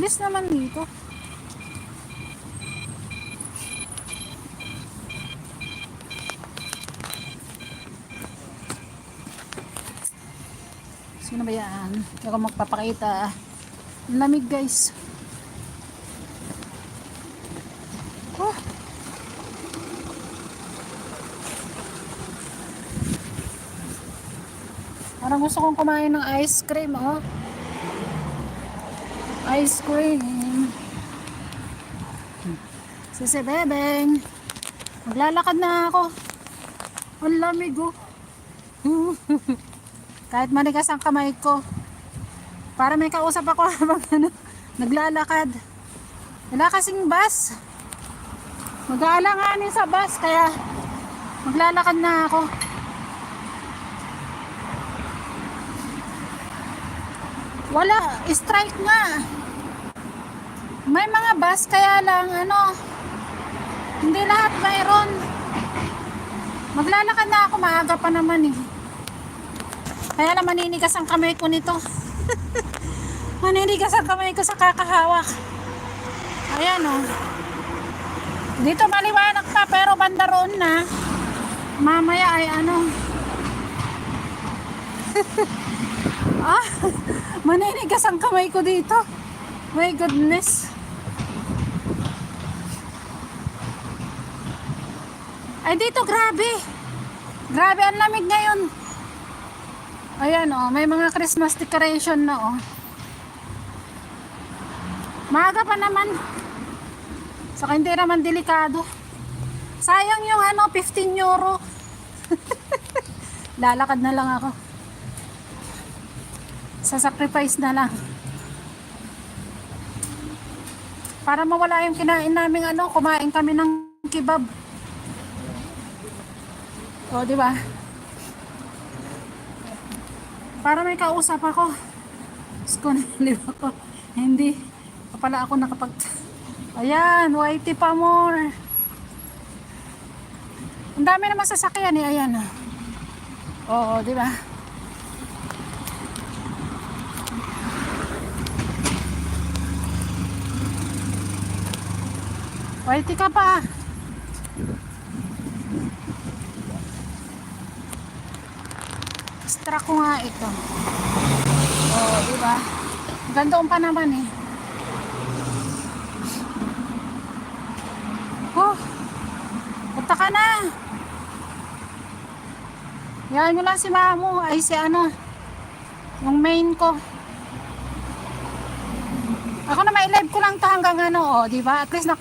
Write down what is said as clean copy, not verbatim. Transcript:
Bilis naman dito. Sino ba yan? Hindi ako magpapakita. Ang lamig guys. Oh. Parang gusto kong kumain ng ice cream, oh. Ice cream. Si Bebeng. Maglalakad na ako. Ang lamig, oh. Kahit manigas ang kamay ko. Para may kausap ako habang naglalakad. Wala kasing bus. Mag-aalanganin sa bus kaya maglalakad na ako. Wala, strike nga. May mga bus kaya lang hindi lahat mayroon. Maglalakad na ako, maaga pa naman eh. Kaya lang maninigas ang kamay ko nito. Maninigas ang kamay ko sa kakahawak. Ayan oh. Dito maliwanag pa pero banda roon na. Mamaya ay maninigas ang kamay ko dito. My goodness. Ay dito grabe. Grabe ang lamig ngayon. Ayan oh, may mga Christmas decoration na oh. Maaga pa naman. Saka hindi naman delikado. Sayang yung 15 euro. Lalakad na lang ako. Sasacrifice na lang. Para mawala yung kinain namin kumain kami ng kebab. O, di ba? Para may kausap ako. Liba ko. Hindi. Pala ako nakapag... Ayan, whitey pa more. Ang dami naman sasakyan eh. Ayan. Oo, di ba? Whitey ka pa. Extra ko nga ito. Oo, di ba? Gandoon pa naman eh. Oh, punta ka na. Yan nyo lang si Mamo. Ay si yung main ko. Ako na may live ko lang to hanggang diba? At least